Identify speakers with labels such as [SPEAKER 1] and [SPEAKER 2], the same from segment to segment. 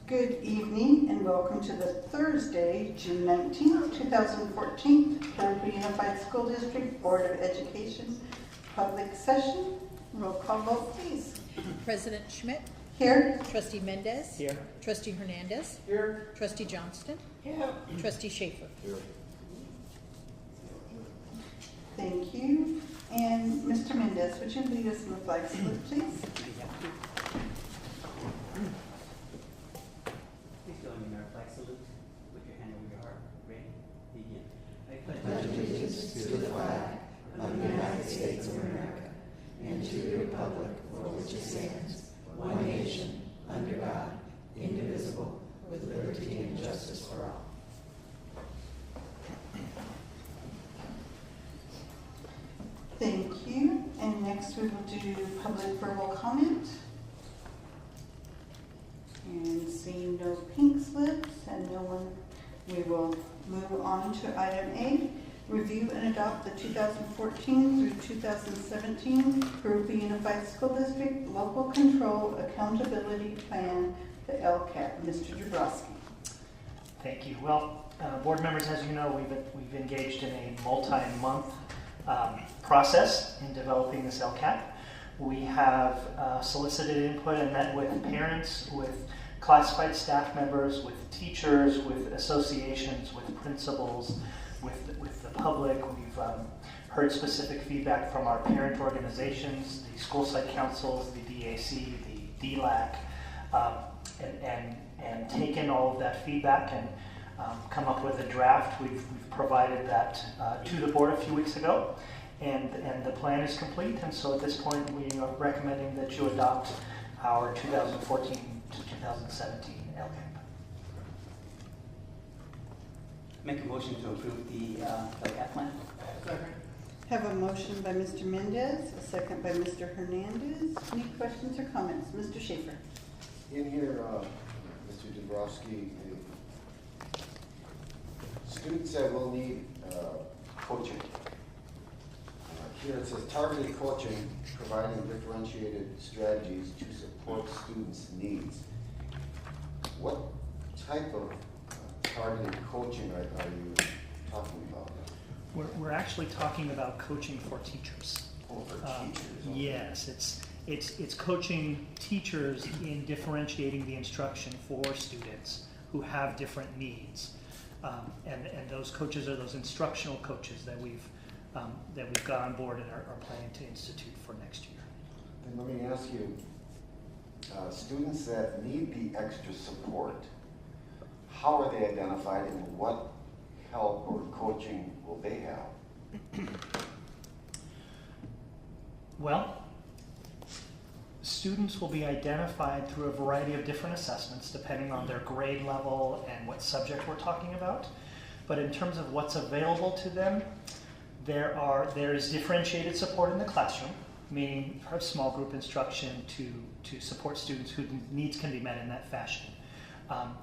[SPEAKER 1] Good evening and welcome to the Thursday, June 19th, 2014, Jurupa Unified School District Board of Education public session. Roll call vote, please.
[SPEAKER 2] President Schmidt.
[SPEAKER 1] Here.
[SPEAKER 2] Trustee Mendez.
[SPEAKER 3] Here.
[SPEAKER 2] Trustee Hernandez.
[SPEAKER 3] Here.
[SPEAKER 2] Trustee Johnston.
[SPEAKER 3] Here.
[SPEAKER 2] Trustee Schaefer.
[SPEAKER 3] Here.
[SPEAKER 1] Thank you. And Mr. Mendez, would you lead us in the flag salute, please?
[SPEAKER 4] Please join me in our flag salute. Put your hand over your heart. Ready? Begin. I
[SPEAKER 5] pledge allegiance to the flag of the United States of America and to the republic for which it stands, one nation, under God, indivisible, with liberty and justice for all.
[SPEAKER 1] Thank you. And next we will do public verbal comment. And seeing no pink slips and no one, we will move on to item A. Review and adopt the 2014 through 2017 Jurupa Unified School District Local Control Accountability Plan, the LCAP. Mr. Jurupa.
[SPEAKER 3] Thank you. Well, board members, as you know, we've engaged in a multi-month process in developing this LCAP. We have solicited input and met with parents, with classified staff members, with teachers, with associations, with principals, with the public. We've heard specific feedback from our parent organizations, the school site councils, the DAC, the DLAC, and taken all of that feedback and come up with a draft. We've provided that to the board a few weeks ago, and the plan is complete. And so at this point, we are recommending that you adopt our 2014 to 2017 LCAP.
[SPEAKER 4] make a motion to approve the LCAP plan.
[SPEAKER 1] Have a motion by Mr. Mendez, a second by Mr. Hernandez. Any questions or comments? Mr. Schaefer.
[SPEAKER 6] In here, Mr. Dabrowski, students that will need coaching. Here it says targeted coaching, providing differentiated strategies to support students' needs. What type of targeted coaching are you talking about?
[SPEAKER 3] We're actually talking about coaching for teachers.
[SPEAKER 6] Oh, for teachers. Okay.
[SPEAKER 3] Yes, it's coaching teachers in differentiating the instruction for students who have different needs, and those coaches are those instructional coaches that we've got on board and are planning to institute for next year.
[SPEAKER 6] And let me ask you, students that need the extra support, how are they identified and what help or coaching will they have?
[SPEAKER 3] Well, students will be identified through a variety of different assessments depending on their grade level and what subject we're talking about. But in terms of what's available to them, there is differentiated support in the classroom, meaning small group instruction to support students whose needs can be met in that fashion.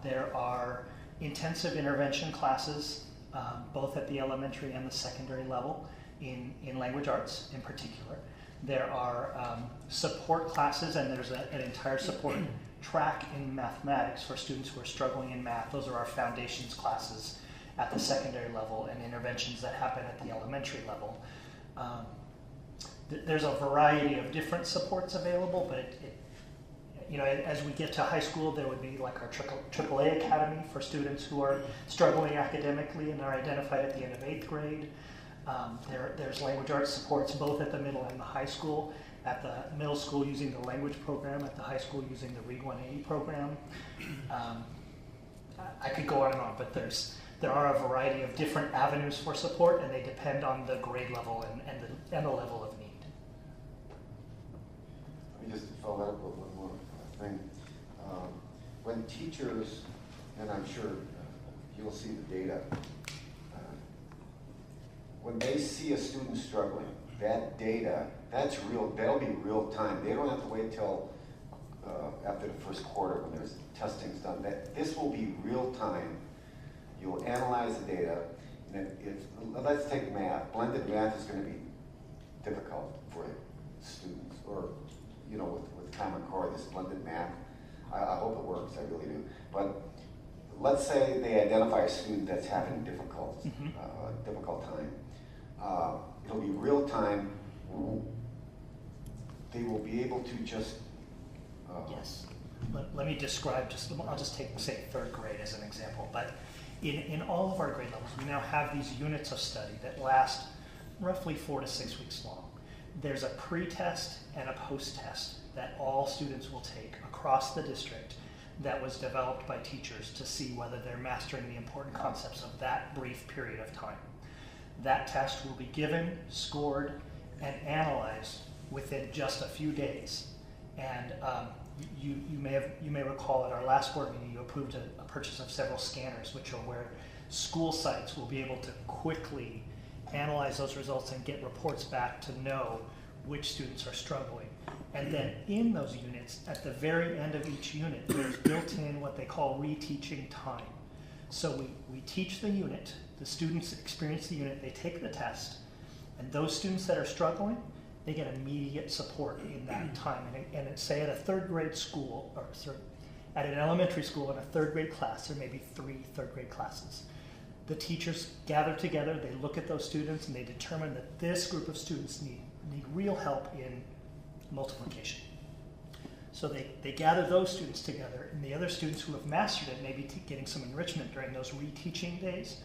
[SPEAKER 3] There are intensive intervention classes, both at the elementary and the secondary level, in language arts in particular. There are support classes, and there's an entire support track in mathematics for students who are struggling in math. Those are our foundations classes at the secondary level, and interventions that happen at the elementary level. There's a variety of different supports available, but as we get to high school, there would be like our AAA Academy for students who are struggling academically and are identified at the end of 8th grade. There's language arts supports both at the middle and the high school. At the middle school using the language program, at the high school using the Read 180 program. I could go on and on, but there are a variety of different avenues for support, and they depend on the grade level and the level of need.
[SPEAKER 6] Let me just follow that up with one more thing. When teachers, and I'm sure you'll see the data, when they see a student struggling, that data, that'll be real time. They don't have to wait till after the first quarter when there's testing's done. This will be real time. You'll analyze the data, and let's take math. Blended math is going to be difficult for students, or with Common Core, this blended math. I hope it works, I really do. But let's say they identify a student that's having difficult time. It'll be real time. They will be able to just.
[SPEAKER 3] Yes. Let me describe, I'll just take, say, third grade as an example. But in all of our grade levels, we now have these units of study that last roughly 4 to 6 weeks long. There's a pre-test and a post-test that all students will take across the district that was developed by teachers to see whether they're mastering the important concepts of that brief period of time. That test will be given, scored, and analyzed within just a few days. And you may recall at our last board meeting, you approved a purchase of several scanners, which are where school sites will be able to quickly analyze those results and get reports back to know which students are struggling. And then in those units, at the very end of each unit, there's built in what they call reteaching time. So we teach the unit, the students experience the unit, they take the test, and those students that are struggling, they get immediate support in that time. And it's, say, at a third grade school, or at an elementary school in a third grade class, there may be 3 third grade classes. The teachers gather together, they look at those students, and they determine that this group of students need real help in multiplication. So they gather those students together, and the other students who have mastered it may be getting some enrichment during those reteaching days,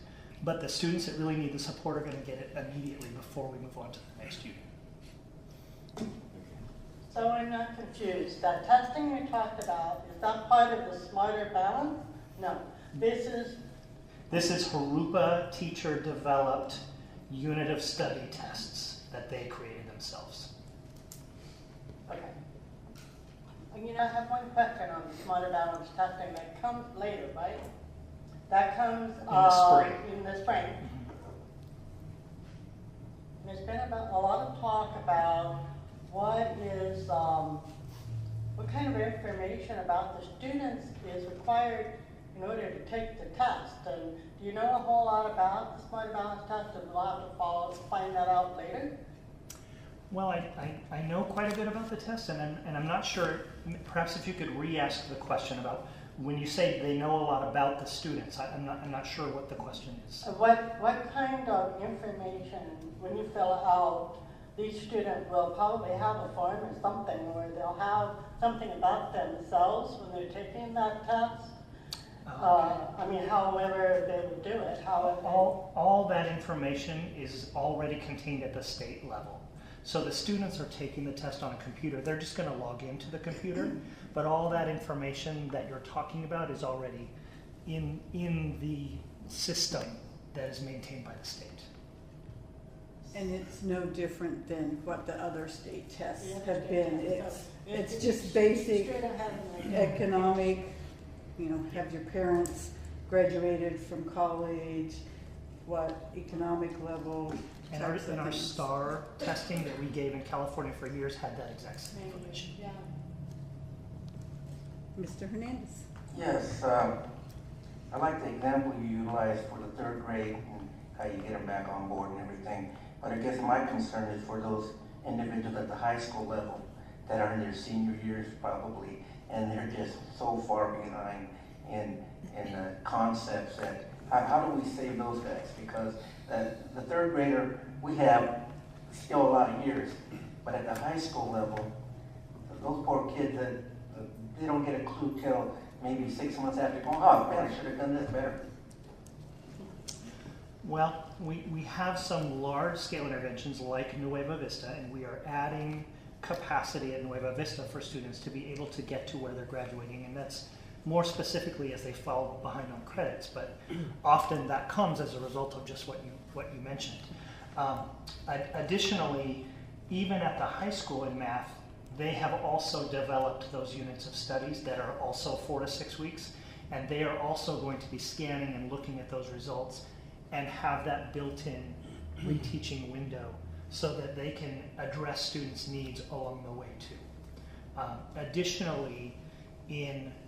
[SPEAKER 3] but the students that really need the support are going to get it immediately before we move on to the next unit.
[SPEAKER 7] So I'm not confused. That testing we talked about, is that part of the Smarter Balance? No. This is
[SPEAKER 3] Jurupa teacher-developed unit of study tests that they created themselves.
[SPEAKER 7] okay. You know, I have one question on the Smarter Balance testing that comes later, right? That comes
[SPEAKER 3] In the spring.
[SPEAKER 7] In the spring. There's been a lot of talk about what kind of information about the students is required in order to take the test. And do you know a whole lot about the Smarter Balance test, and we'll have to find that out later?
[SPEAKER 3] Well, I know quite a bit about the test, and I'm not sure, perhaps if you could re-ask the question about, when you say they know a lot about the students, I'm not sure what the question is.
[SPEAKER 7] What kind of information, when you fill out, these students will probably have a form or something, or they'll have something about themselves when they're taking that test? I mean, however they will do it.
[SPEAKER 3] All that information is already contained at the state level. So the students are taking the test on a computer. They're just going to log into the computer, but all that information that you're talking about is already in the system that is maintained by the state.
[SPEAKER 1] And it's no different than what the other state tests have been. It's just basic economic, have your parents graduated from college, what economic level.
[SPEAKER 3] And our STAR testing that we gave in California for years had that exact same information.
[SPEAKER 7] Yeah.
[SPEAKER 1] Mr. Hernandez.
[SPEAKER 8] Yes, I like the example you utilized for the third grade and how you get them back on board and everything. But I guess my concern is for those individuals at the high school level that are in their senior years probably, and they're just so far behind in the concepts that, how do we save those guys? Because the third grader, we have still a lot of years, but at the high school level, those poor kids, they don't get a clue till maybe 6 months after going, oh man, I should have done this better.
[SPEAKER 3] Well, we have some large-scale interventions like Nueva Vista, and we are adding capacity at Nueva Vista for students to be able to get to where they're graduating, and that's more specifically as they fall behind on credits, but often that comes as a result of just what you mentioned. Additionally, even at the high school in math, they have also developed those units of studies that are also 4 to 6 weeks, and they are also going to be scanning and looking at those results and have that built-in reteaching window so that they can address students' needs along the way too. Additionally,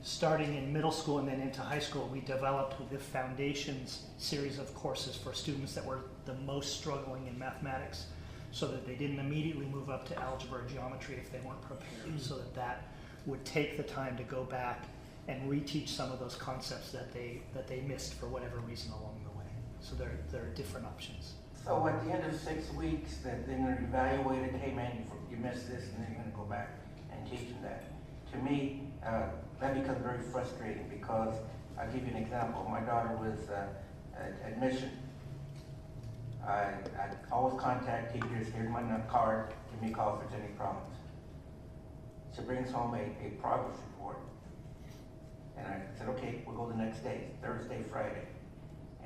[SPEAKER 3] starting in middle school and then into high school, we developed the Foundations series of courses for students that were the most struggling in mathematics, so that they didn't immediately move up to algebra or geometry if they weren't prepared, so that would take the time to go back and reteach some of those concepts that they missed for whatever reason along the way. So there are different options.
[SPEAKER 8] So at the end of 6 weeks, that they're going to evaluate it. Hey man, you missed this, and then you're going to go back and teach them that. To me, that becomes very frustrating because I'll give you an example. My daughter was admission. I always contact teachers. Here's my card. Give me a call if there's any problems. She brings home a progress report. And I said, okay, we'll go the next day, Thursday, Friday.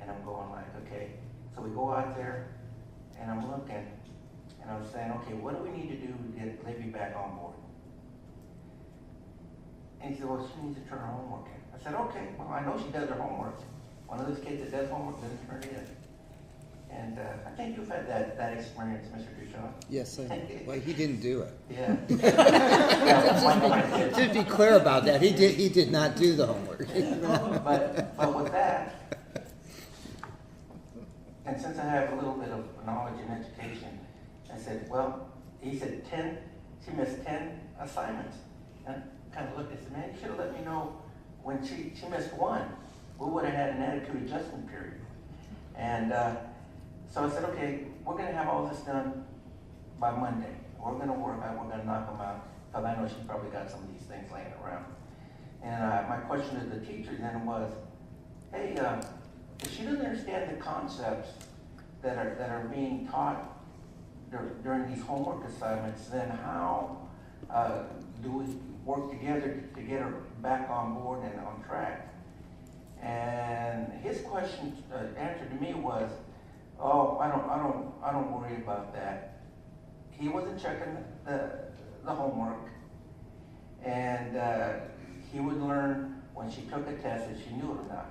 [SPEAKER 8] And I'm going like, okay. So we go out there, and I'm looking, and I'm saying, okay, what do we need to do to get Libby back on board? And he said, well, she needs to turn her homework in. I said, okay, well, I know she does her homework. One of those kids that does homework doesn't turn it in. And I think you've had that experience, Mr. Duchamp.
[SPEAKER 5] Yes, well, he didn't do it.
[SPEAKER 8] Yeah. Yeah,
[SPEAKER 5] To be clear about that, he did not do the homework.
[SPEAKER 8] but with that, and since I have a little bit of knowledge and education, I said, well, he said she missed 10 assignments. And I kind of looked and said, man, you should have let me know when she missed one. We would have had an attitude adjustment period. And so I said, okay, we're going to have all this done by Monday. We're going to work out, we're going to knock them out, because I know she probably got some of these things laying around. And my question to the teacher then was, hey, if she doesn't understand the concepts that are being taught during these homework assignments, then how do we work together to get her back on board and on track? And his question, answer to me was, oh, I don't worry about that. He wasn't checking the homework, and he would learn when she took a test if she knew it or not.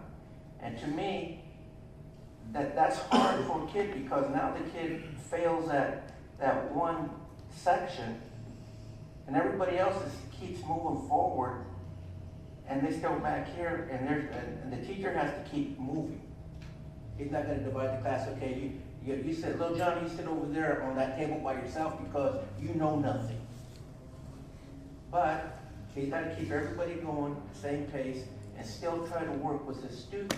[SPEAKER 8] And to me, that's hard for a kid, because now the kid fails at that one section, and everybody else keeps moving forward, and they still back here, and the teacher has to keep moving. He's not going to divide the class. Okay, you said, little John, you sit over there on that table by yourself because you know nothing. But he's got to keep everybody going at the same pace and still try to work with his student.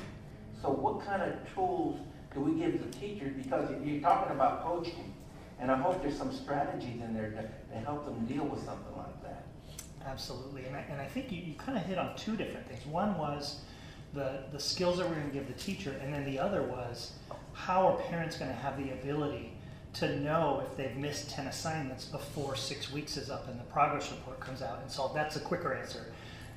[SPEAKER 8] So what kind of tools do we give the teachers? Because you're talking about coaching, and I hope there's some strategies in there to help them deal with something like that.
[SPEAKER 3] Absolutely, and I think you kind of hit on two different things. One was the skills that we're going to give the teacher, and then the other was how are parents going to have the ability to know if they've missed 10 assignments before 6 weeks is up and the progress report comes out. And so that's a quicker answer.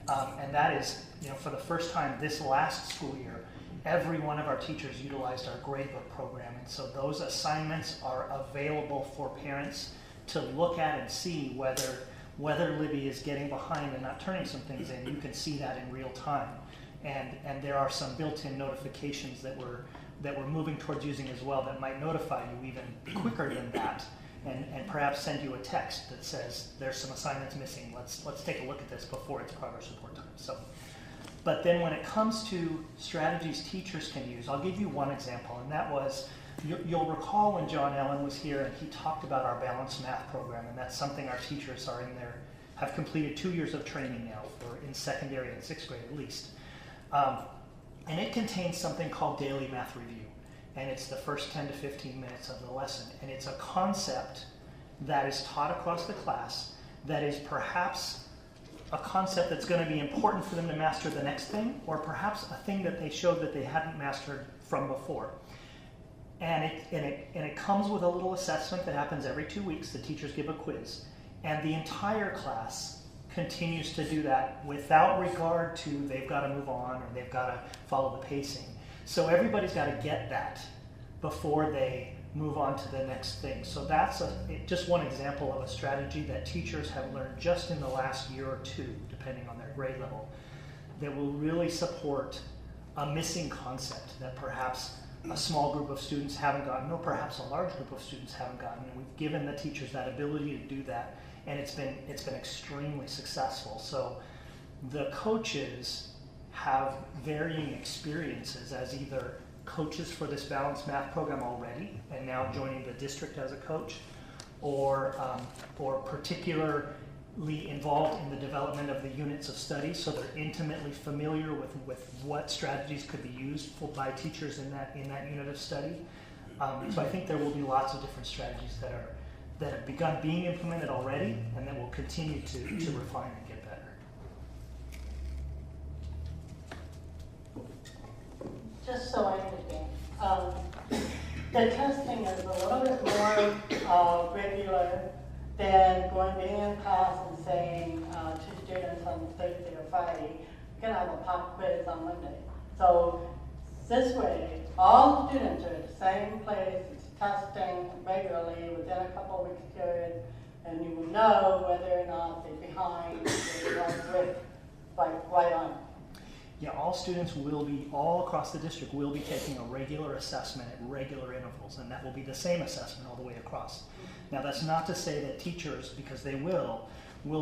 [SPEAKER 3] And that is, for the first time this last school year, every one of our teachers utilized our gradebook program. And so those assignments are available for parents to look at and see whether Libby is getting behind and not turning some things in. You can see that in real time. And there are some built-in notifications that we're moving towards using as well that might notify you even quicker than that, and perhaps send you a text that says there's some assignments missing. Let's take a look at this before it's progress report time. So, but then when it comes to strategies teachers can use, I'll give you one example, and that was, you'll recall when John Ellen was here and he talked about our balanced math program, and that's something our teachers are in there, have completed 2 years of training now for in secondary and 6th grade at least. And it contains something called daily math review. And it's the first 10 to 15 minutes of the lesson. And it's a concept that is taught across the class that is perhaps a concept that's going to be important for them to master the next thing, or perhaps a thing that they showed that they hadn't mastered from before. And it comes with a little assessment that happens every 2 weeks. The teachers give a quiz. And the entire class continues to do that without regard to they've got to move on or they've got to follow the pacing. So everybody's got to get that before they move on to the next thing. So that's just one example of a strategy that teachers have learned just in the last year or two, depending on their grade level, that will really support a missing concept that perhaps a small group of students haven't gotten, or perhaps a large group of students haven't gotten. And we've given the teachers that ability to do that. And it's been extremely successful. So the coaches have varying experiences as either coaches for this balanced math program already and now joining the district as a coach, or particular involved in the development of the units of study, so they're intimately familiar with what strategies could be used by teachers in that unit of study. So I think there will be lots of different strategies that have begun being implemented already, and that will continue to refine and get better.
[SPEAKER 7] Just so I understand, the testing is a little bit more regular than going to in class and saying to students on Thursday or Friday, we're going to have a pop quiz on Monday. So this way, all students are at the same place, it's testing regularly within a couple of weeks period, and you will know whether or not they're behind, they're right on.
[SPEAKER 3] Yeah, all students will be, all across the district, will be taking a regular assessment at regular intervals, and that will be the same assessment all the way across. Now, that's not to say that teachers, because they will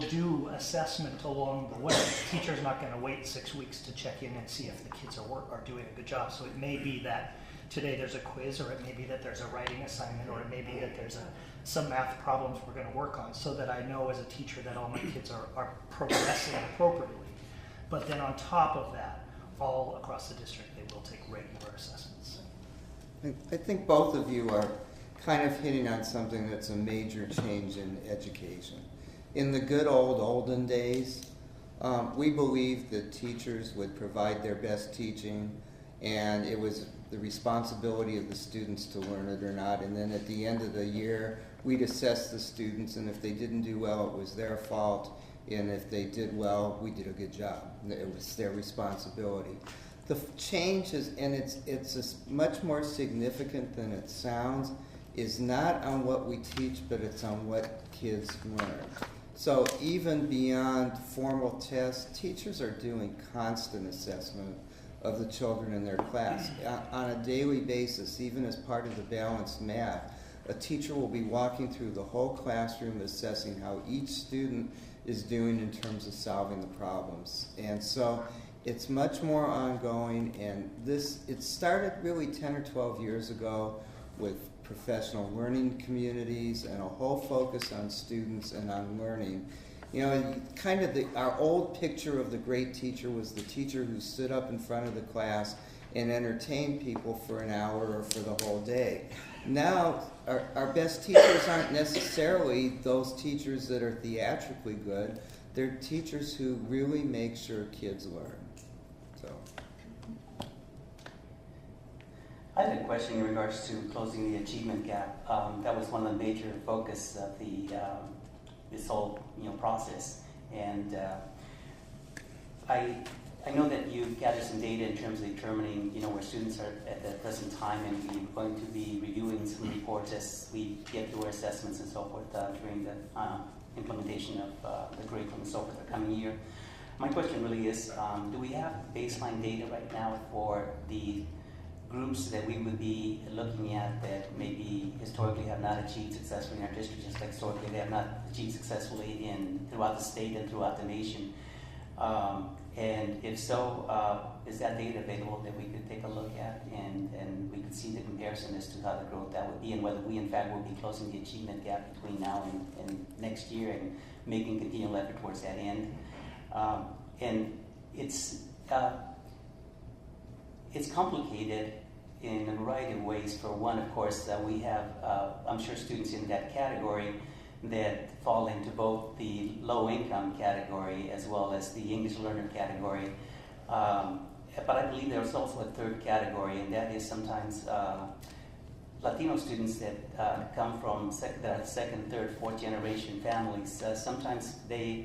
[SPEAKER 3] do assessment along the way. The teacher's not going to wait 6 weeks to check in and see if the kids are doing a good job. So it may be that today there's a quiz, or it may be that there's a writing assignment, or it may be that there's some math problems we're going to work on, so that I know as a teacher that all my kids are progressing appropriately. But then on top of that, all across the district, they will take regular assessments.
[SPEAKER 5] I think both of you are kind of hitting on something that's a major change in education. In the good olden days, we believed that teachers would provide their best teaching, and it was the responsibility of the students to learn it or not. And then at the end of the year, we'd assess the students, and if they didn't do well, it was their fault. And if they did well, we did a good job. It was their responsibility. The change is, and it's much more significant than it sounds, is not on what we teach, but it's on what kids learn. So even beyond formal tests, teachers are doing constant assessment of the children in their class. On a daily basis, even as part of the balanced math, a teacher will be walking through the whole classroom assessing how each student is doing in terms of solving the problems. And so it's much more ongoing, and it started really 10 or 12 years ago with professional learning communities and a whole focus on students and on learning. You know, kind of our old picture of the great teacher was the teacher who stood up in front of the class and entertained people for an hour or for the whole day. Now, our best teachers aren't necessarily those teachers that are theatrically good. They're teachers who really make sure kids learn. So,
[SPEAKER 4] I had a question in regards to closing the achievement gap. That was one of the major focus of this whole process, and I know that you gathered some data in terms of determining where students are at the present time, and we're going to be reviewing some reports as we get through our assessments and so forth during the implementation of the curriculum and so forth the coming year. My question really is, do we have baseline data right now for the groups that we would be looking at that maybe historically have not achieved successfully in our district, just like historically they have not achieved successfully throughout the state and throughout the nation? And if so, is that data available that we could take a look at, and we could see the comparison as to how the growth that would be, and whether we in fact will be closing the achievement gap between now and next year and making continual effort towards that end? And it's complicated in a variety of ways. For one, of course, we have, I'm sure, students in that category that fall into both the low-income category as well as the English learner category. But I believe there's also a third category, and that is sometimes Latino students that come from second, third, fourth generation families. Sometimes their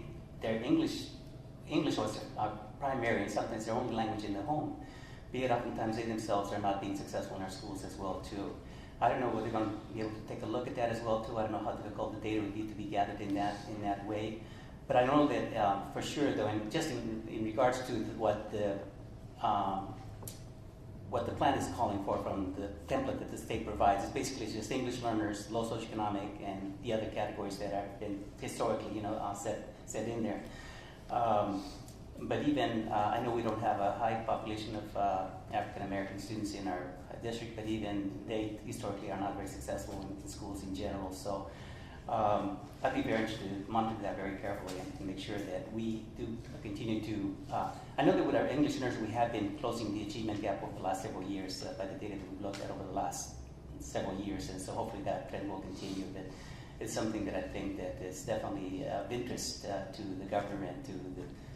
[SPEAKER 4] English was primary, and sometimes their only language in the home. Be it oftentimes they themselves are not being successful in our schools as well too. I don't know whether they're going to be able to take a look at that as well too. I don't know how difficult the data would be to be gathered in that way. But I know that for sure, though, and just in regards to what the plan is calling for from the template that the state provides, is basically just English learners, low socioeconomic, and the other categories that have been historically, set in there. But even, I know we don't have a high population of African American students in our district, but even they historically are not very successful in schools in general. So I'd be very interested to monitor that very carefully and make sure that we do continue to. I know that with our English learners, we have been closing the achievement gap over the last several years by the data that we've looked at over the last several years, and so hopefully that trend will continue. But it's something that I think that is definitely of interest to the government, to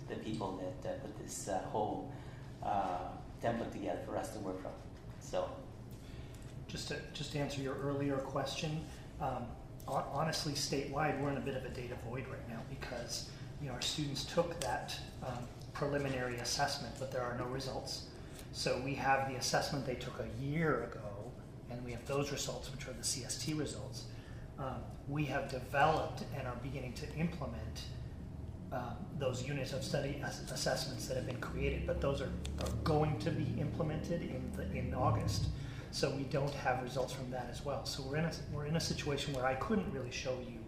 [SPEAKER 4] the people that put this whole template together for us to work from. So,
[SPEAKER 3] just to answer your earlier question. Honestly, statewide, we're in a bit of a data void right now because our students took that preliminary assessment, but there are no results. So we have the assessment they took a year ago, and we have those results, which are the CST results. We have developed and are beginning to implement those units of study assessments that have been created, but those are going to be implemented in August. So we don't have results from that as well. So we're in a situation where I couldn't really show you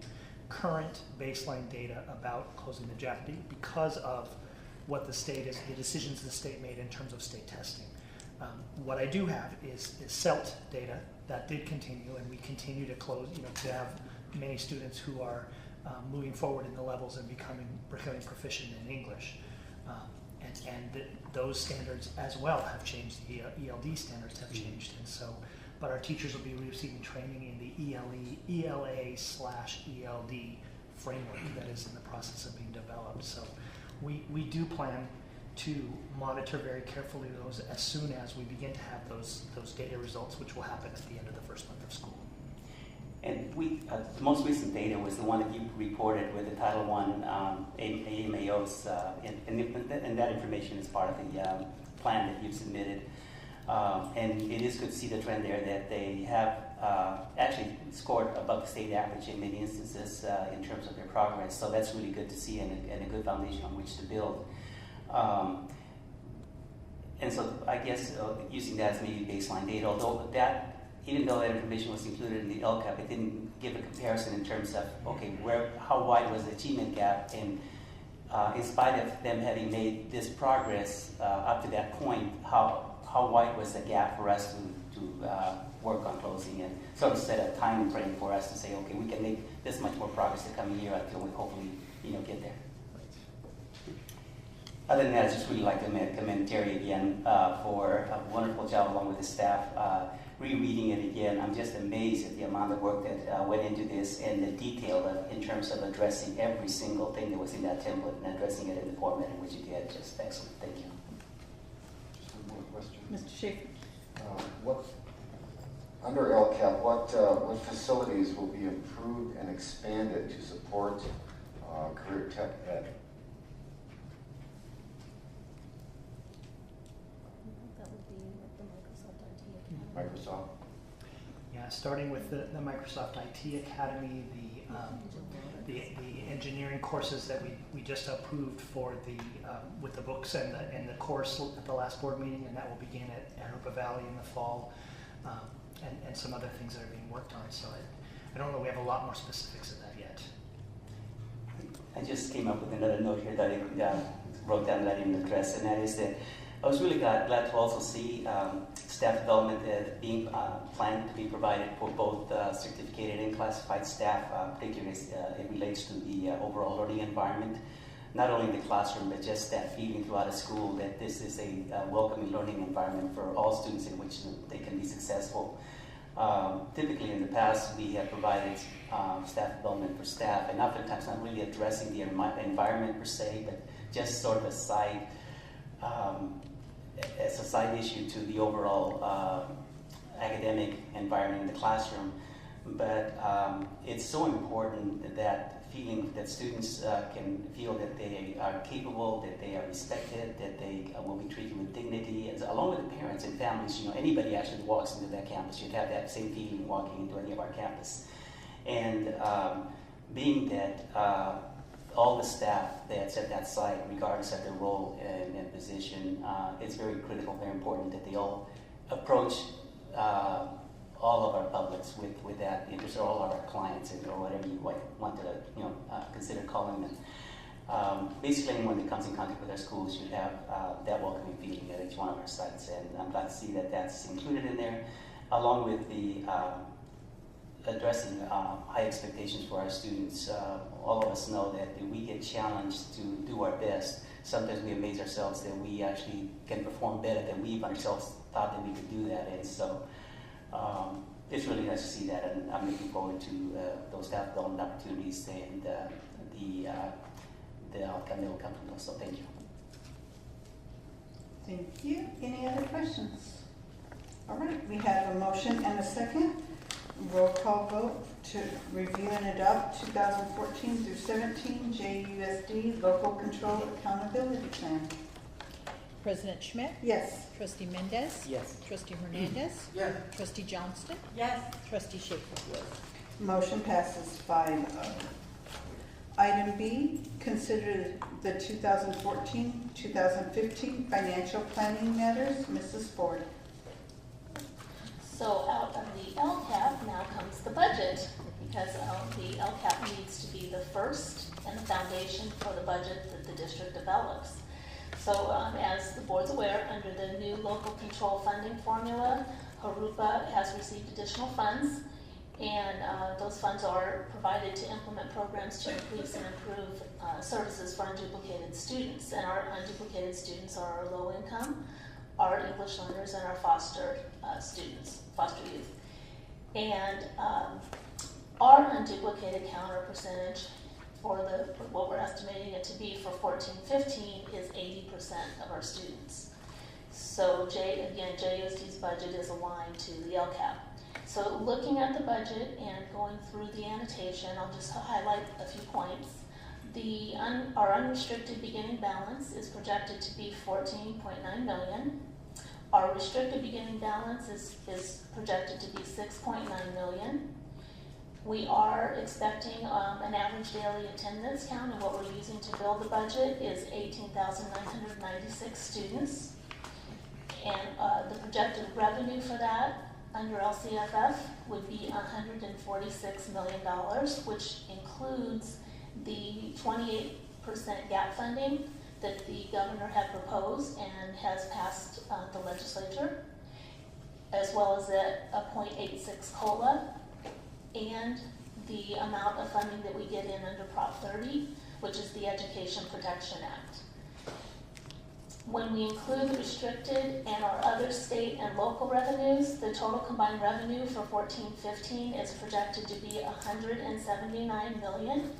[SPEAKER 3] current baseline data about closing the gap because of what the decisions the state made in terms of state testing. What I do have is CELT data that did continue, and we continue to close. To have many students who are moving forward in the levels and becoming proficient in English. And those standards as well have changed. The ELD standards have changed, and so, but our teachers will be receiving training in the ELA/ELD framework that is in the process of being developed. So we do plan to monitor very carefully those as soon as we begin to have those data results, which will happen at the end of the first month of school.
[SPEAKER 4] And the most recent data was the one that you reported with the Title I AMAOs, and that information is part of the plan that you've submitted. And it is good to see the trend there that they have actually scored above the state average in many instances in terms of their progress. So that's really good to see and a good foundation on which to build. And so I guess using that as maybe baseline data, although even though that information was included in the LCAP, it didn't give a comparison in terms of, okay, how wide was the achievement gap, and in spite of them having made this progress up to that point, how wide was the gap for us to work on closing, and sort of set a time frame for us to say, okay, we can make this much more progress the coming year until we hopefully get there. Other than that, I'd just really like to commend Terry again for a wonderful job along with his staff. Rereading it again, I'm just amazed at the amount of work that went into this and the detail in terms of addressing every single thing that was in that template and addressing it in the format in which you did. Just excellent. Thank you.
[SPEAKER 6] Just one more question.
[SPEAKER 1] Mr. Schaefer.
[SPEAKER 6] Under LCAP, what facilities will be improved and expanded to support career tech ed?
[SPEAKER 9] That would be with the Microsoft IT Academy.
[SPEAKER 6] Microsoft?
[SPEAKER 3] Yeah, starting with the Microsoft IT Academy, the engineering courses that we just approved for with the books and the course at the last board meeting, and that will begin at Jurupa Valley in the fall, and some other things that are being worked on. So I don't know, we have a lot more specifics of that yet.
[SPEAKER 4] I just came up with another note here that I wrote down that I didn't address, and that is that I was really glad to also see staff development being planned to be provided for both certificated and classified staff, particularly as it relates to the overall learning environment, not only in the classroom, but just that feeling throughout a school that this is a welcoming learning environment for all students in which they can be successful. Typically in the past, we have provided staff development for staff, and oftentimes not really addressing the environment per se, but just sort of a side as a side issue to the overall academic environment in the classroom. But it's so important that feeling that students can feel that they are capable, that they are respected, that they will be treated with dignity, along with the parents and families. Anybody actually walks into that campus should have that same feeling walking into any of our campus. And being that all the staff that's at that site, regardless of their role and position, it's very critical, very important that they all approach all of our publics with that interest, or all of our clients, or whatever you want to consider calling them. Basically, anyone that comes in contact with our schools should have that welcoming feeling at each one of our sites, and I'm glad to see that that's included in there, along with the addressing high expectations for our students. All of us know that if we get challenged to do our best, sometimes we amaze ourselves that we actually can perform better than we ourselves thought that we could do that. And so it's really nice to see that, and I'm looking forward to those staff development opportunities and the outcome that will come from those. So thank you.
[SPEAKER 1] Thank you. Any other questions? All right, we have a motion and a second. Roll call vote to review and adopt 2014 through 17 JUSD Local Control Accountability Plan.
[SPEAKER 2] President Schmidt?
[SPEAKER 1] Yes.
[SPEAKER 2] Trustee Mendez?
[SPEAKER 8] Yes.
[SPEAKER 2] Trustee Hernandez?
[SPEAKER 8] Yes.
[SPEAKER 2] Trustee Johnston?
[SPEAKER 7] Yes.
[SPEAKER 2] Trustee Schaefer?
[SPEAKER 1] Motion passes 5-0. Item B, consider the 2014-2015 financial planning matters. Mrs. Ford.
[SPEAKER 9] So out of the LCAP now comes the budget, because the LCAP needs to be the first and the foundation for the budget that the district develops. So as the board's aware, under the new local control funding formula, Jurupa has received additional funds, and those funds are provided to implement programs to increase and improve services for unduplicated students. And our unduplicated students are our low income, our English learners, and our foster students, foster youth. And our unduplicated counter percentage for what we're estimating it to be for 14-15 is 80% of our students. So JUSD's budget is aligned to the LCAP. So looking at the budget and going through the annotation, I'll just highlight a few points. Our unrestricted beginning balance is projected to be $14.9 million. Our restricted beginning balance is projected to be $6.9 million. We are expecting an average daily attendance count, and what we're using to build the budget is 18,996 students. And the projected revenue for that under LCFF would be $146 million, which includes the 28% gap funding that the governor had proposed and has passed the legislature, as well as a 0.86 COLA, and the amount of funding that we get in under Prop 30, which is the Education Protection Act. When we include the restricted and our other state and local revenues, the total combined revenue for 14-15 is projected to be $179 million.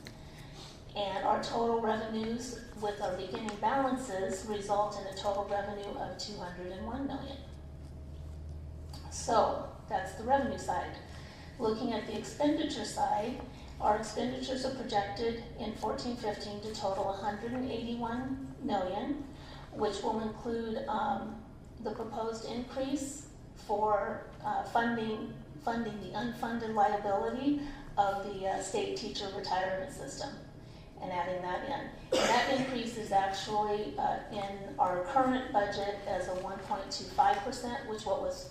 [SPEAKER 9] And our total revenues with our beginning balances result in a total revenue of $201 million. So that's the revenue side. Looking at the expenditure side, our expenditures are projected in 14-15 to total $181 million, which will include the proposed increase for funding the unfunded liability of the state teacher retirement system, and adding that in. And that increase is actually in our current budget as a 1.25%, which was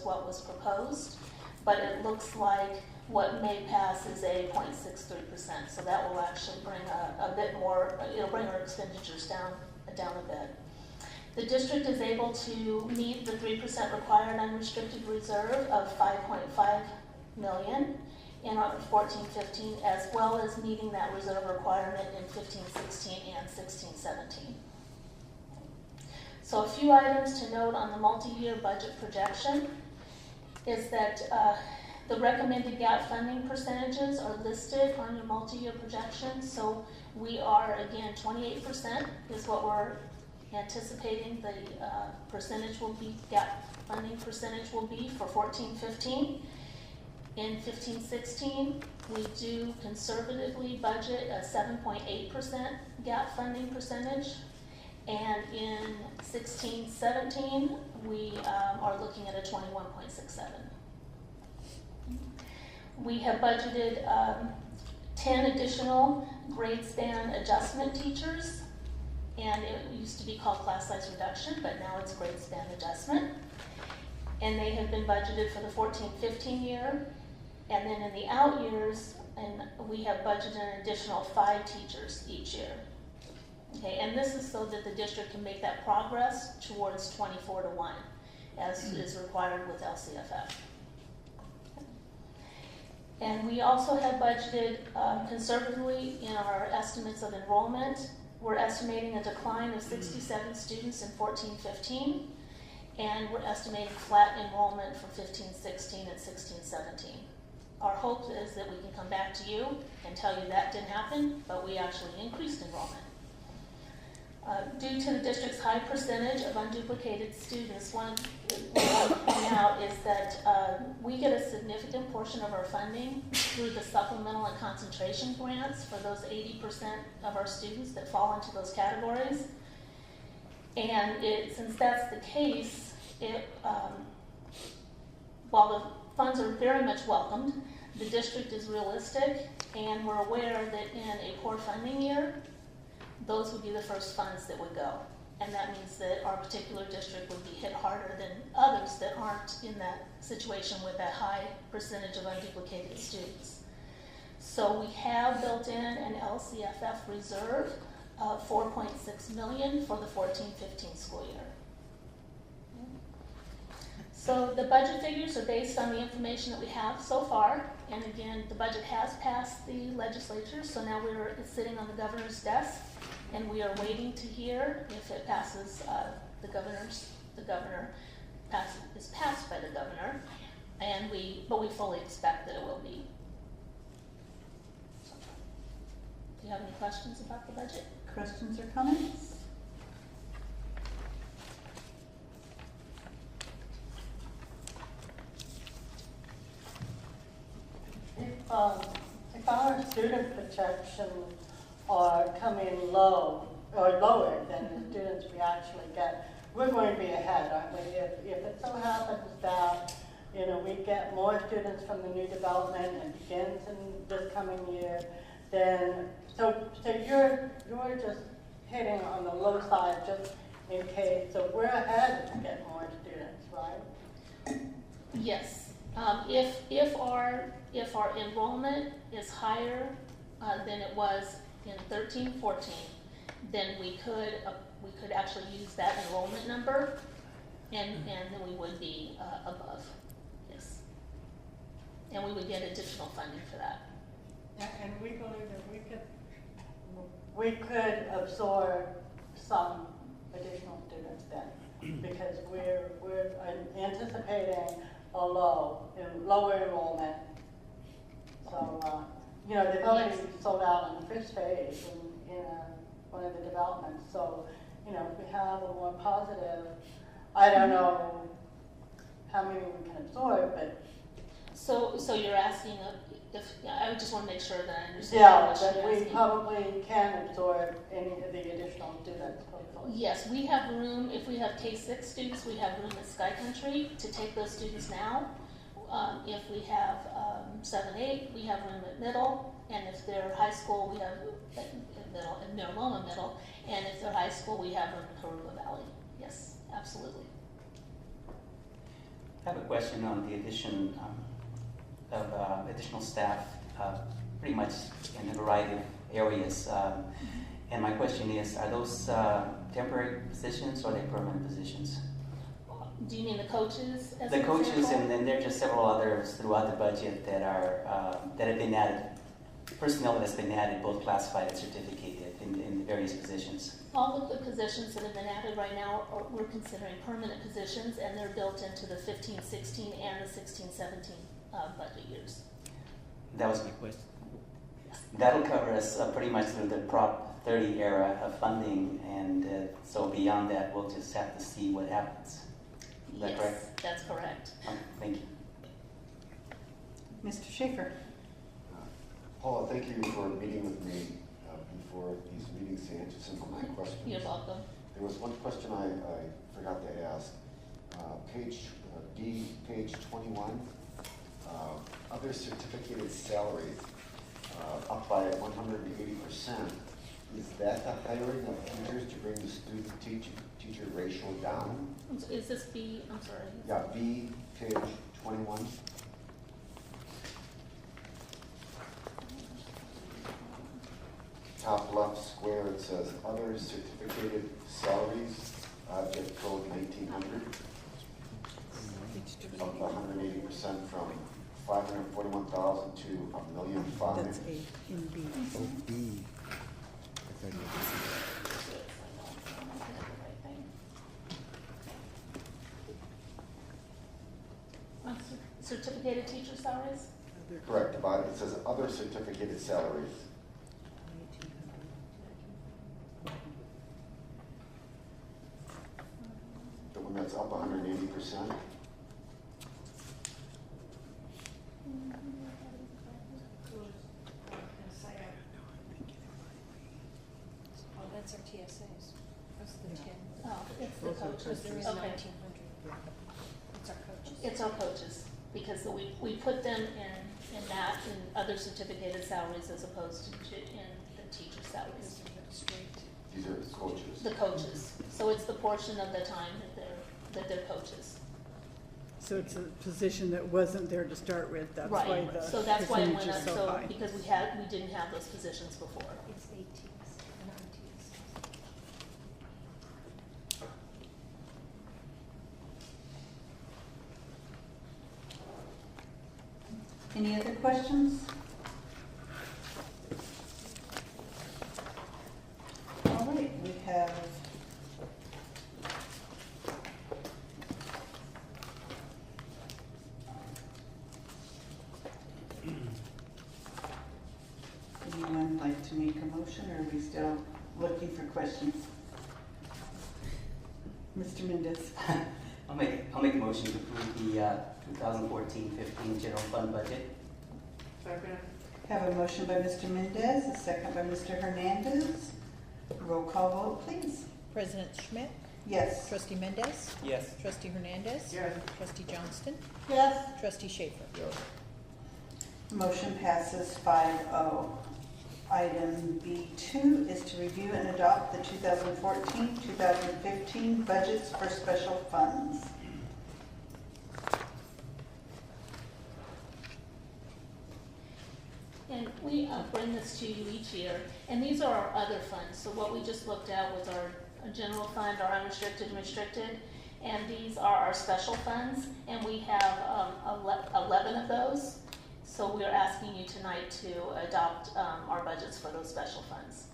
[SPEAKER 9] what was proposed, but it looks like what may pass is a 0.63%. So that will actually bring a bit more. It'll bring our expenditures down a bit. The district is able to meet the 3% required unrestricted reserve of $5.5 million in our 14-15, as well as meeting that reserve requirement in 15-16 and 16-17. So a few items to note on the multi-year budget projection is that the recommended gap funding percentages are listed on your multi-year projection. So we are, again, 28% is what we're anticipating the percentage will be, gap funding percentage will be for 14-15. In 15-16, we do conservatively budget a 7.8% gap funding percentage. And in 16-17, we are looking at a 21.67. We have budgeted 10 additional grade span adjustment teachers, and it used to be called class size reduction, but now it's grade span adjustment. And they have been budgeted for the 14-15 year, and then in the out years, and we have budgeted an additional 5 teachers each year. Okay, and this is so that the district can make that progress towards 24-1, as is required with LCFF. And we also have budgeted conservatively in our estimates of enrollment. We're estimating a decline of 67 students in 14-15, and we're estimating flat enrollment for 15-16 and 16-17. Our hope is that we can come back to you and tell you that didn't happen, but we actually increased enrollment. Due to the district's high percentage of unduplicated students, one thing I want to point out is that we get a significant portion of our funding through the supplemental and concentration grants for those 80% of our students that fall into those categories. And since that's the case, while the funds are very much welcomed, the district is realistic, and we're aware that in a poor funding year, those would be the first funds that would go. And that means that our particular district would be hit harder than others that aren't in that situation with that high percentage of unduplicated students. So we have built in an LCFF reserve of $4.6 million for the 14-15 school year. So the budget figures are based on the information that we have so far. And again, the budget has passed the legislature, so now it's sitting on the governor's desk, and we are waiting to hear if it passes is passed by the governor, but we fully expect that it will be. Do you have any questions about the budget?
[SPEAKER 1] Questions or comments?
[SPEAKER 7] If our student projections are coming low or lower than the students we actually get, we're going to be ahead, aren't we? If it so happens that we get more students from the new development and begins in this coming year, then so you're just hitting on the low side just in case. So we're ahead to get more students, right?
[SPEAKER 9] Yes. If our enrollment is higher than it was in 13-14, then we could actually use that enrollment number, and then we would be above. Yes, and we would get additional funding for that.
[SPEAKER 7] And we believe that we could absorb some additional students then, because we're anticipating a lower enrollment. So they've already sold out in the first phase in one of the developments. So if we have a more positive, I don't know how many we can absorb, but
[SPEAKER 9] so you're asking I just want to make sure that I understand.
[SPEAKER 7] yeah, that we probably can absorb any of the additional students. Hopefully.
[SPEAKER 9] Yes, we have room. If we have K-6 students, we have room at Sky Country to take those students now. If we have 7-8, we have room at middle, and if they're high school, we have middle and Marijuana middle, and if they're high school, we have room at Jurupa Valley. Yes, absolutely.
[SPEAKER 4] I have a question on the addition of additional staff, pretty much in a variety of areas. And my question is, are those temporary positions or are they permanent positions?
[SPEAKER 9] Do you mean the coaches? As
[SPEAKER 4] The
[SPEAKER 9] an
[SPEAKER 4] coaches,
[SPEAKER 9] example?
[SPEAKER 4] and then there are just several others throughout the budget that have been added, personnel that's been added, both classified and certificated in various positions.
[SPEAKER 9] All of the positions that have been added right now we're considering permanent positions, and they're built into the 15-16 and the 16-17 budget years.
[SPEAKER 4] That was my question. That'll cover us pretty much through the Prop 30 era of funding, and so beyond that, we'll just have to see what happens. Is that
[SPEAKER 9] Yes,
[SPEAKER 4] correct?
[SPEAKER 9] that's correct.
[SPEAKER 4] Thank you.
[SPEAKER 1] Mr. Schaefer.
[SPEAKER 6] Paula, thank you for meeting with me before these meetings to answer some of my questions.
[SPEAKER 9] You're welcome.
[SPEAKER 6] There was one question I forgot to ask. Page 21, other certificated salaries up by 180%. Is that the hiring of teachers to bring the student-teacher ratio down?
[SPEAKER 9] Is this B? I'm sorry.
[SPEAKER 6] Yeah, B, page 21. Top left square, it says other certificated salaries, object code 1900. Up 180% from 541,000 to
[SPEAKER 9] certificated teacher salaries?
[SPEAKER 6] Correct, the bottom, it says other certificated salaries. The one that's up 180%.
[SPEAKER 2] Oh, that's our TSAs. That's the 10.
[SPEAKER 9] Oh, it's the coaches.
[SPEAKER 2] There is
[SPEAKER 9] Okay.
[SPEAKER 2] 1,900. It's our coaches.
[SPEAKER 9] It's our coaches, because we put them in that, in other certificated salaries as opposed to in the teacher salaries.
[SPEAKER 6] These are coaches.
[SPEAKER 9] The coaches. So it's the portion of the time that they're coaches.
[SPEAKER 10] So it's a position that wasn't there to start with, that's why
[SPEAKER 9] Right,
[SPEAKER 10] the
[SPEAKER 9] so that's why it
[SPEAKER 10] percentage
[SPEAKER 9] went
[SPEAKER 10] is
[SPEAKER 9] up,
[SPEAKER 10] so
[SPEAKER 9] so,
[SPEAKER 10] high.
[SPEAKER 9] because we didn't have those positions before.
[SPEAKER 2] It's 18s, non-TSAs.
[SPEAKER 1] Any other questions? All right, we have anyone like to make a motion, or are we still looking for questions? Mr. Mendez.
[SPEAKER 4] I'll make a motion to approve the 2014-15 general fund budget.
[SPEAKER 1] Have a motion by Mr. Mendez, a second by Mr. Hernandez. Roll call vote, please.
[SPEAKER 2] President Schmidt,
[SPEAKER 1] Yes.
[SPEAKER 2] Trustee Mendez,
[SPEAKER 4] Yes.
[SPEAKER 2] Trustee Hernandez.
[SPEAKER 8] Yes.
[SPEAKER 2] Trustee Johnston,
[SPEAKER 7] Yes,
[SPEAKER 2] Trustee Schaefer.
[SPEAKER 1] Motion passes 5-0. Item B2 is to review and adopt the 2014-2015 budgets for special funds.
[SPEAKER 9] And we bring this to you each year, and these are our other funds. So what we just looked at was our general fund, our unrestricted and restricted, and these are our special funds, and we have 11 of those. So we're asking you tonight to adopt our budgets for those special funds.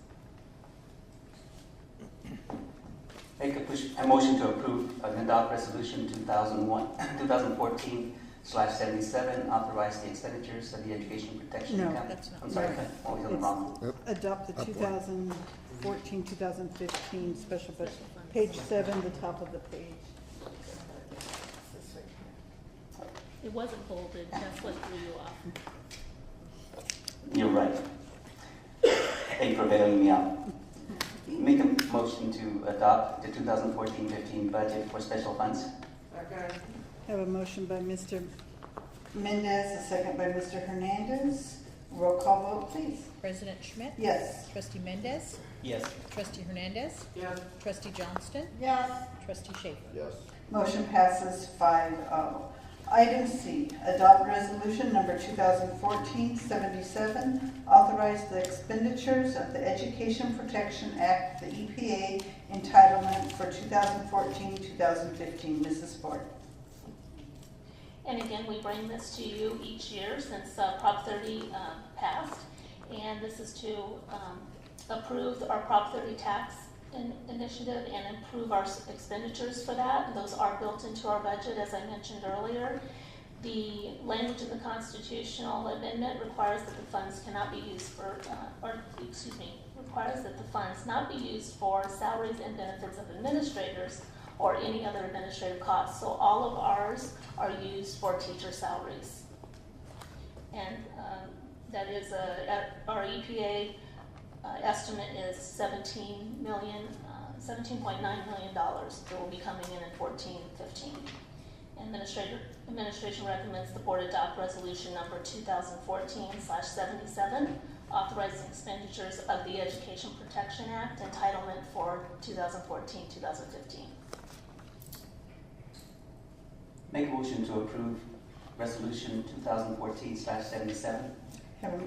[SPEAKER 4] Make a motion to approve and adopt resolution 2014/77, authorize the expenditures of the education protection
[SPEAKER 10] No,
[SPEAKER 4] account.
[SPEAKER 2] that's not-
[SPEAKER 4] I'm sorry,
[SPEAKER 10] no.
[SPEAKER 4] always on the wrong.
[SPEAKER 10] Adopt the 2014-2015 special budget. Page 7, the top of the page.
[SPEAKER 9] It wasn't bolded, that's what threw you off.
[SPEAKER 4] You're right. Thank you for bailing me out. Make a motion to adopt the 2014-15 budget for special funds.
[SPEAKER 10] Have a motion by Mr.
[SPEAKER 1] Mendez, a second by Mr. Hernandez. Roll call vote, please.
[SPEAKER 2] President Schmidt,
[SPEAKER 1] Yes.
[SPEAKER 2] Trustee Mendez,
[SPEAKER 4] Yes.
[SPEAKER 2] Trustee Hernandez,
[SPEAKER 8] Yes.
[SPEAKER 2] Trustee Johnston,
[SPEAKER 7] yes,
[SPEAKER 2] Trustee Schaefer.
[SPEAKER 6] Yes.
[SPEAKER 1] Motion passes 5-0. Item C, adopt resolution number 2014-77, authorize the expenditures of the Education Protection Act, the EPA entitlement for 2014-2015. Mrs. Ford.
[SPEAKER 9] And again, we bring this to you each year since Prop 30 passed. And this is to approve our Prop 30 tax initiative and improve our expenditures for that. Those are built into our budget, as I mentioned earlier. The language of the constitutional amendment requires that the funds cannot be used for, requires that the funds not be used for salaries and benefits of administrators or any other administrative costs. So all of ours are used for teacher salaries. And that is our EPA estimate is $17.9 million that will be coming in 14-15. Administration recommends the board adopt resolution number 2014/77, authorizing expenditures of the Education Protection Act entitlement for 2014-2015.
[SPEAKER 4] Make a motion to approve resolution 2014/77.
[SPEAKER 1] Have a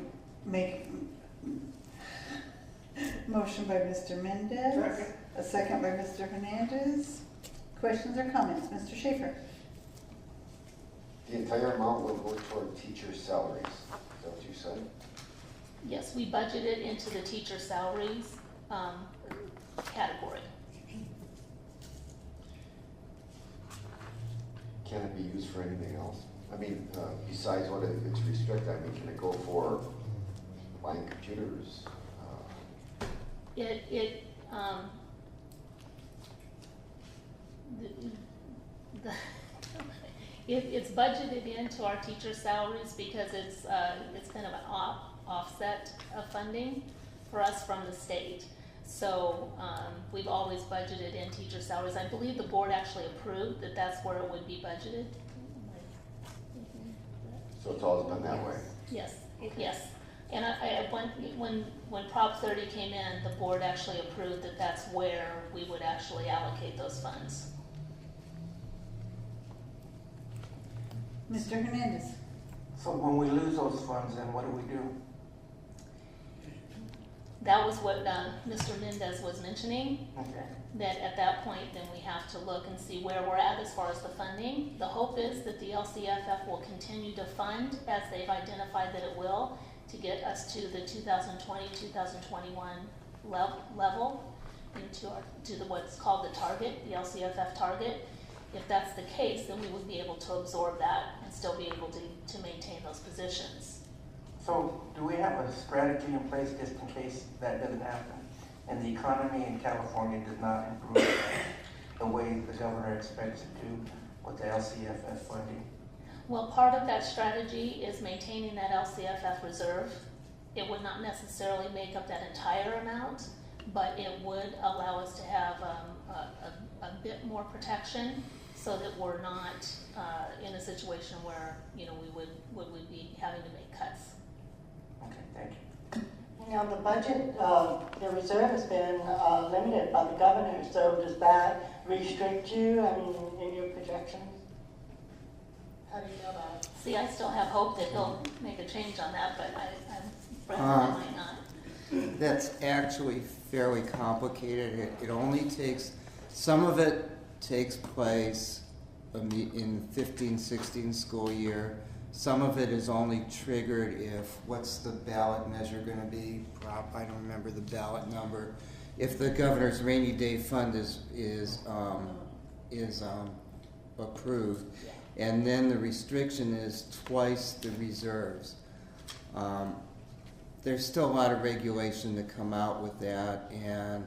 [SPEAKER 1] motion by Mr. Mendez.
[SPEAKER 8] Second.
[SPEAKER 1] A second by Mr. Hernandez. Questions or comments? Mr. Schaefer.
[SPEAKER 6] The entire amount will go toward teacher salaries. Is that what you said?
[SPEAKER 9] Yes, we budgeted into the teacher salaries category.
[SPEAKER 6] Can it be used for anything else? I mean, besides what it's restricted, I mean, can it go for buying computers?
[SPEAKER 9] It's budgeted into our teacher salaries because it's kind of an offset of funding for us from the state. So we've always budgeted in teacher salaries. I believe the board actually approved that that's where it would be budgeted.
[SPEAKER 6] So it's always been that way?
[SPEAKER 9] Yes, yes. And when Prop 30 came in, the board actually approved that that's where we would actually allocate those funds.
[SPEAKER 1] Mr. Hernandez?
[SPEAKER 8] So when we lose those funds, then what do we do?
[SPEAKER 9] That was what Mr. Mendez was mentioning,
[SPEAKER 8] Okay.
[SPEAKER 9] that at that point, then we have to look and see where we're at as far as the funding. The hope is that the LCFF will continue to fund, as they've identified that it will, to get us to the 2020-2021 level, to what's called the target, the LCFF target. If that's the case, then we would be able to absorb that and still be able to maintain those positions.
[SPEAKER 8] So do we have a strategy in place just in case that doesn't happen and the economy in California does not improve the way the governor expects it to with the LCFF funding?
[SPEAKER 9] Well, part of that strategy is maintaining that LCFF reserve. It would not necessarily make up that entire amount, but it would allow us to have a bit more protection so that we're not in a situation where, we would be having to make cuts.
[SPEAKER 8] Okay, thank you.
[SPEAKER 7] Now, the budget, the reserve has been limited by the governor, so does that restrict you, in your projections? How do you know that?
[SPEAKER 9] See, I still have hope that he'll make a change on that, but I'm afraid I might not.
[SPEAKER 5] That's actually fairly complicated. It only takes, some of it takes place in 15-16 school year. Some of it is only triggered if, what's the ballot measure going to be? I don't remember the ballot number. If the governor's rainy day fund is approved, and then the restriction is twice the reserves. There's still a lot of regulation to come out with that, and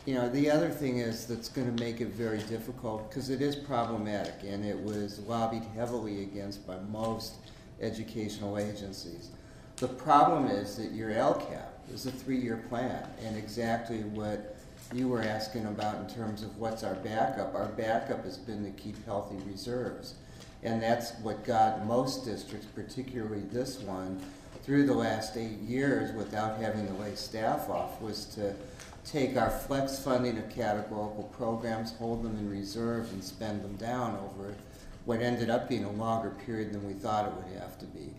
[SPEAKER 5] the other thing is that's going to make it very difficult because it is problematic, and it was lobbied heavily against by most educational agencies. The problem is that your LCAP is a 3-year plan, and exactly what you were asking about in terms of what's our backup. Our backup has been to keep healthy reserves, and that's what got most districts, particularly this one, through the last 8 years without having to lay staff off, was to take our flex funding of categorical programs, hold them in reserve, and spend them down over what ended up being a longer period than we thought it would have to be.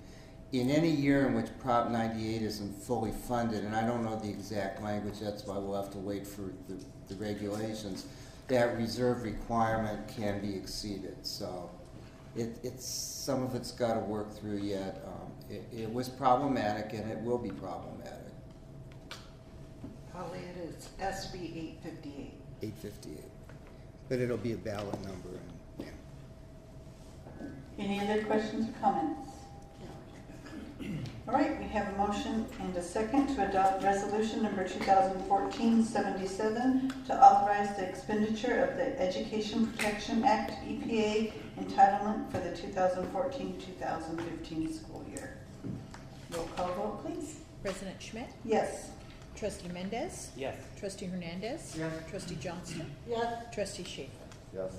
[SPEAKER 5] In any year in which Prop 98 isn't fully funded, and I don't know the exact language, that's why we'll have to wait for the regulations, that reserve requirement can be exceeded. So it's some of it's got to work through yet. It was problematic, and it will be problematic.
[SPEAKER 1] Probably it is SB 858.
[SPEAKER 5] 858. But it'll be a ballot number. And, yeah.
[SPEAKER 1] Any other questions or comments? All right, we have a motion and a second to adopt resolution number 2014-77 to authorize the expenditure of the Education Protection Act EPA entitlement for the 2014-2015 school year. Roll call vote, please.
[SPEAKER 2] President Schmidt?
[SPEAKER 1] Yes.
[SPEAKER 2] Trustee Mendez?
[SPEAKER 4] Yes.
[SPEAKER 2] Trustee Hernandez?
[SPEAKER 8] Yes.
[SPEAKER 2] Trustee Johnston?
[SPEAKER 7] Yes.
[SPEAKER 2] Trustee Schaefer?
[SPEAKER 6] Yes.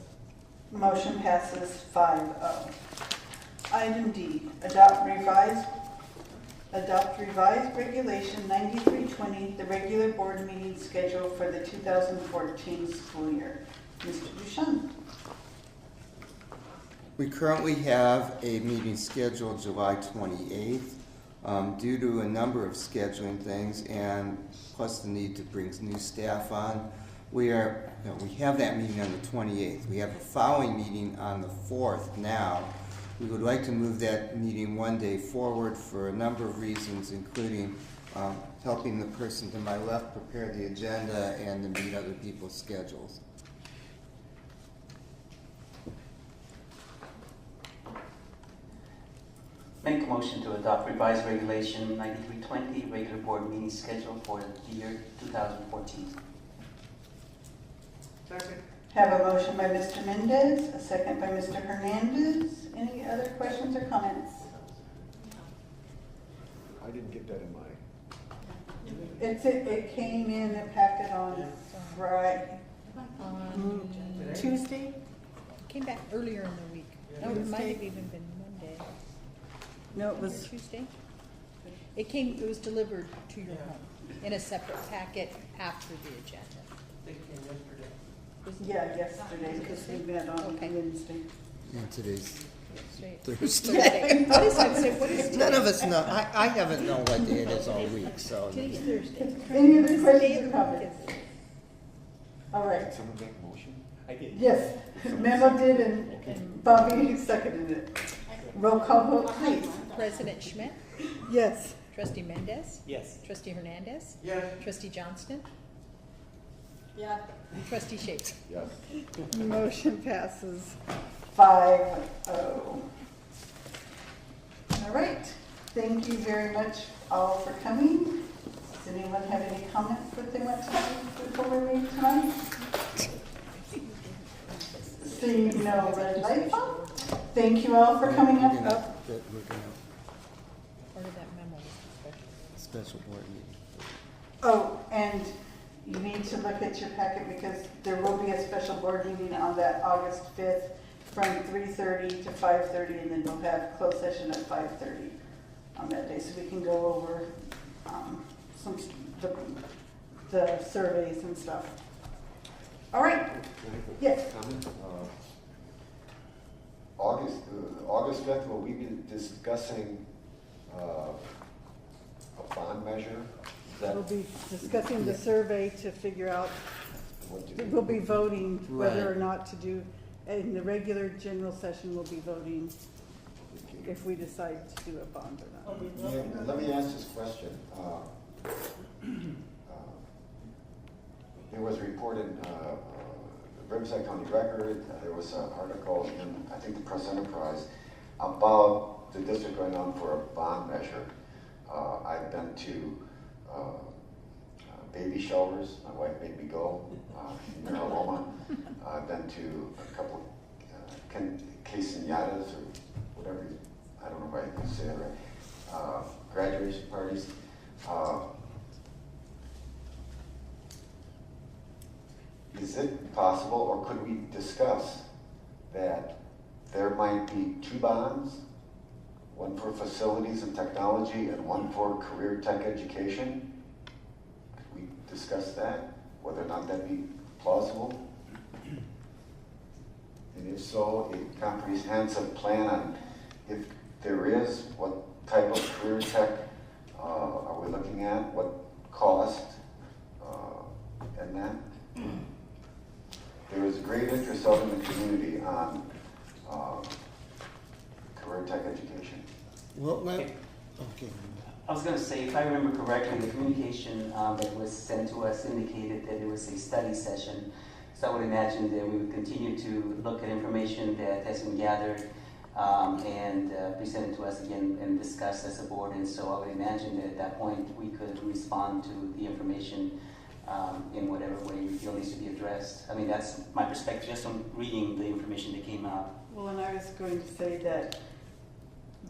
[SPEAKER 1] Motion passes 5-0. Item D, adopt revised regulation 9320, the regular board meeting schedule for the 2014 school year. Mr. Duchamp.
[SPEAKER 5] We currently have a meeting scheduled July 28th. Due to a number of scheduling things and plus the need to bring new staff on, we have that meeting on the 28th. We have a following meeting on the 4th now. We would like to move that meeting one day forward for a number of reasons, including helping the person to my left prepare the agenda and to meet other people's schedules.
[SPEAKER 4] Make a motion to adopt revised regulation 9320, regular board meeting schedule for the year 2014.
[SPEAKER 1] Have a motion by Mr. Mendez, a second by Mr. Hernandez. Any other questions or comments?
[SPEAKER 6] I didn't get that in my.
[SPEAKER 1] It came in the packet on Friday.
[SPEAKER 10] On Tuesday?
[SPEAKER 2] Came back earlier in the week. No, it might have even been Monday.
[SPEAKER 10] No, it
[SPEAKER 2] Or
[SPEAKER 10] was,
[SPEAKER 2] Tuesday? It was delivered to your home in a separate packet after the agenda.
[SPEAKER 1] Yeah, yesterday, because we met on
[SPEAKER 2] Okay.
[SPEAKER 1] Wednesday.
[SPEAKER 5] And today's
[SPEAKER 2] Yesterday.
[SPEAKER 5] Thursday.
[SPEAKER 2] What is, I said, what is today?
[SPEAKER 5] None of us know. I haven't known what day it is all week, so.
[SPEAKER 2] Today's Thursday.
[SPEAKER 1] Any other
[SPEAKER 2] Day
[SPEAKER 1] questions
[SPEAKER 2] of
[SPEAKER 1] or
[SPEAKER 2] the
[SPEAKER 1] comments?
[SPEAKER 2] week is-
[SPEAKER 1] All right.
[SPEAKER 6] Did someone make a motion? I did.
[SPEAKER 1] Yes, Memo did and Bobby seconded it. Roll call vote, please.
[SPEAKER 2] President Schmidt,
[SPEAKER 10] yes.
[SPEAKER 2] Trustee Mendez,
[SPEAKER 8] Yes.
[SPEAKER 2] Trustee Hernandez,
[SPEAKER 8] Yes.
[SPEAKER 2] Trustee Johnston,
[SPEAKER 7] Yeah.
[SPEAKER 2] Trustee Shapes.
[SPEAKER 6] Yes.
[SPEAKER 10] Motion passes.
[SPEAKER 1] 5-0. All right, thank you very much all for coming. Does anyone have any comments that they want to make before we leave tonight? Seeing no red light bulb, thank you all for coming up.
[SPEAKER 5] We're gonna,
[SPEAKER 2] Part of that memo was
[SPEAKER 5] special board meeting.
[SPEAKER 1] Oh, and you need to look at your packet because there will be a special board meeting on that August 5th from 3:30 to 5:30, and then we'll have closed session at 5:30 on that day, so we can go over the surveys and stuff. All right. Yes.
[SPEAKER 6] Comment? August 5th, will we be discussing a bond measure? Is that-
[SPEAKER 10] We'll be discussing the survey to figure out,
[SPEAKER 6] what do we-
[SPEAKER 10] we'll be voting whether or
[SPEAKER 5] Right.
[SPEAKER 10] not to do, in the regular general session, we'll be voting if we decide to do a bond or not.
[SPEAKER 6] Let me ask this question. There was a report in the Riverside County Record, there was an article in, I think, the Press Enterprise about the district going on for a bond measure. I've been to baby showers, my wife made me go in Mariloma. I've been to a couple quinceañeras or whatever, I don't know if I can say that right, graduation parties. Is it possible, or could we discuss that there might be two bonds, one for facilities and technology and one for career tech education? Could we discuss that, whether or not that'd be plausible? And if so, a comprehensive plan on, if there is, what type of career tech are we looking at, what cost, and that? There is great interest out in the community on career tech education.
[SPEAKER 5] Well,
[SPEAKER 4] Okay.
[SPEAKER 5] okay.
[SPEAKER 4] I was going to say, if I remember correctly, the communication that was sent to us indicated that it was a study session. So I would imagine that we would continue to look at information that has been gathered and presented to us again and discussed as a board. And so I would imagine that at that point we could respond to the information in whatever way we feel needs to be addressed. I mean, that's my perspective just on reading the information that came out.
[SPEAKER 1] Well, and I was going to say that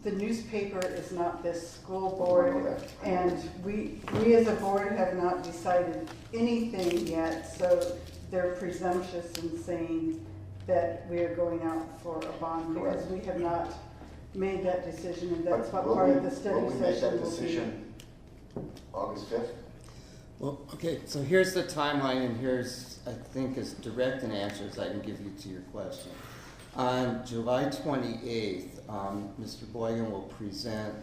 [SPEAKER 1] the newspaper is not this school board, and we as a board have not decided anything yet, so they're presumptuous in saying that we are going out for a bond because
[SPEAKER 6] Correct.
[SPEAKER 1] we have not made that decision, and that's
[SPEAKER 6] But
[SPEAKER 1] what
[SPEAKER 6] will
[SPEAKER 1] part
[SPEAKER 6] we-
[SPEAKER 1] of the study
[SPEAKER 6] will we make
[SPEAKER 1] session
[SPEAKER 6] that
[SPEAKER 1] will be.
[SPEAKER 6] decision August 5th?
[SPEAKER 5] Well, okay, so here's the timeline, and here's, I think, as direct an answer as I can give you to your question. On July 28th, Mr. Boygan will present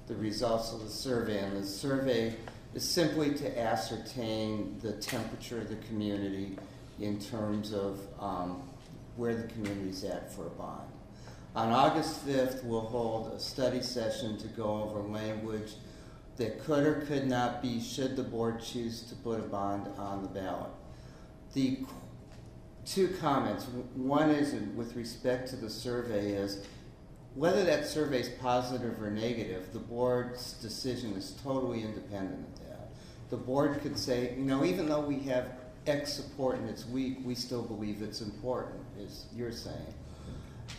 [SPEAKER 5] the results of the survey, and the survey is simply to ascertain the temperature of the community in terms of where the community's at for a bond. On August 5th, we'll hold a study session to go over language that could or could not be, should the board choose to put a bond on the ballot. The two comments. One is with respect to the survey is
[SPEAKER 11] whether that survey is positive or negative, the board's decision is totally independent of that. The board could say, you know, even though we have X support and it's weak, we still believe it's important, as you're saying.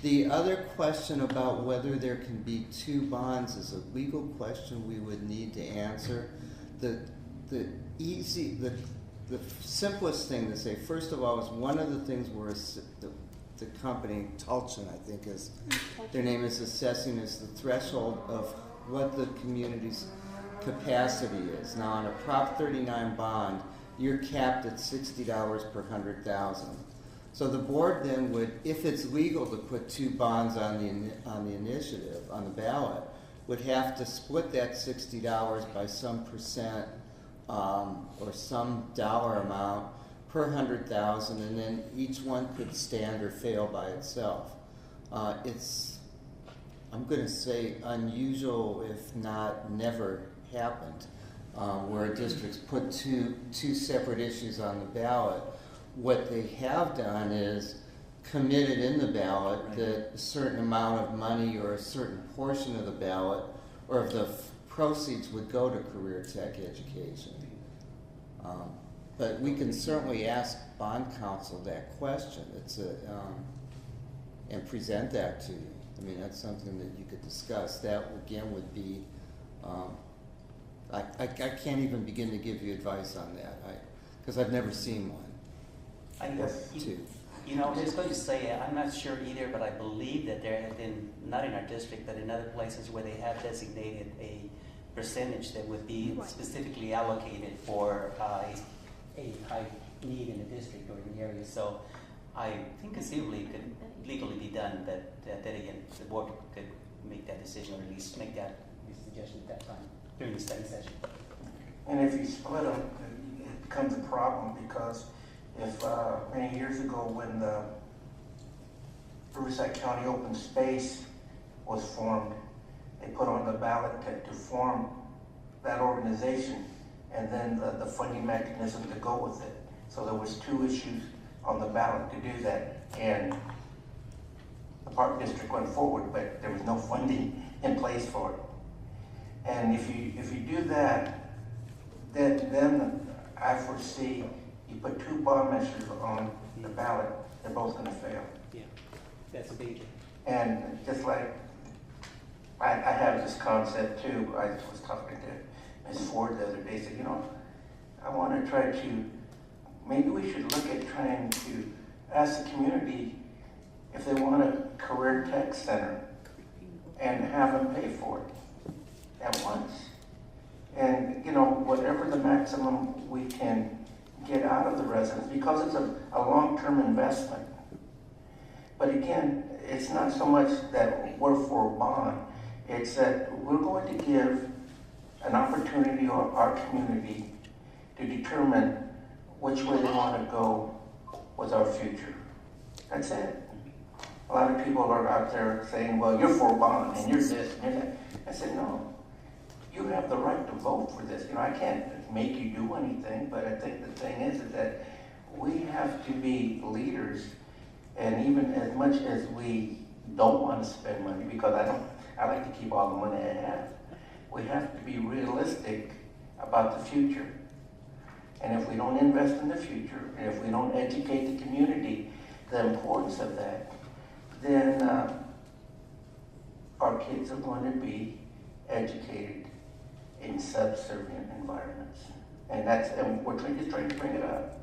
[SPEAKER 11] The other question about whether there can be two bonds is a legal question we would need to answer. The simplest thing to say, first of all, is one of the things where the company, Tulchin, I think is, their name is assessing is the threshold of what the community's capacity is. Now on a Prop 39 bond, you're capped at $60 per 100,000. So the board then would, if it's legal to put two bonds on the initiative, on the ballot, would have to split that $60 by some percent or some dollar amount per 100,000, and then each one could stand or fail by itself. It's, I'm going to say, unusual, if not never happened, where districts put two separate issues on the ballot. What they have done is committed in the ballot that a certain amount of money or a certain portion of the ballot or of the proceeds would go to career tech education. But we can certainly ask bond counsel that question. It's and present that to you. I mean, that's something that you could discuss. That again would be. I can't even begin to give you advice on that because I've never seen one.
[SPEAKER 4] I guess, you know, I was just going to say, I'm not sure either, but I believe that there have been, not in our district, but in other places where they have designated a percentage that would be specifically allocated for a high need in the district or in the area. So I think conceivably it could legally be done that again, the board could make that decision or at least make that suggestion at that time during the study session.
[SPEAKER 8] And if you split them, it becomes a problem because if many years ago when the Riverside County Open Space was formed, they put on the ballot to form that organization and then the funding mechanism to go with it. So there was two issues on the ballot to do that, and the Park District went forward, but there was no funding in place for it. And if you do that, then I foresee you put two bond measures on the ballot, they're both going to fail.
[SPEAKER 4] Yeah, that's a big.
[SPEAKER 8] And just like I have this concept too. I was talking to Ms. Ford the other day. Said, you know, I want to try to. Maybe we should look at trying to ask the community if they want a career tech center and have them pay for it at once. And you know, whatever the maximum we can get out of the residents, because it's a long-term investment. But again, it's not so much that we're for a bond, it's that we're going to give an opportunity to our community to determine which way they want to go with our future. That's it. A lot of people are out there saying, well, you're for a bond and you're this and you're that. I said, no. You have the right to vote for this. You know, I can't make you do anything, but I think the thing is that we have to be leaders, and even as much as we don't want to spend money, because I like to keep all the money I have, we have to be realistic about the future. And if we don't invest in the future, and if we don't educate the community the importance of that, then our kids are going to be educated in subservient environments. And we're just trying to bring it up.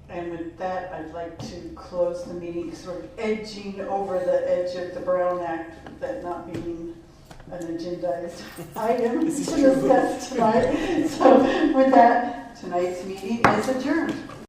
[SPEAKER 1] And with that, I'd like to close the meeting, sort of edging over the edge of the Brown Act, that not being an agendized item to discuss tonight. So with that, tonight's meeting is adjourned.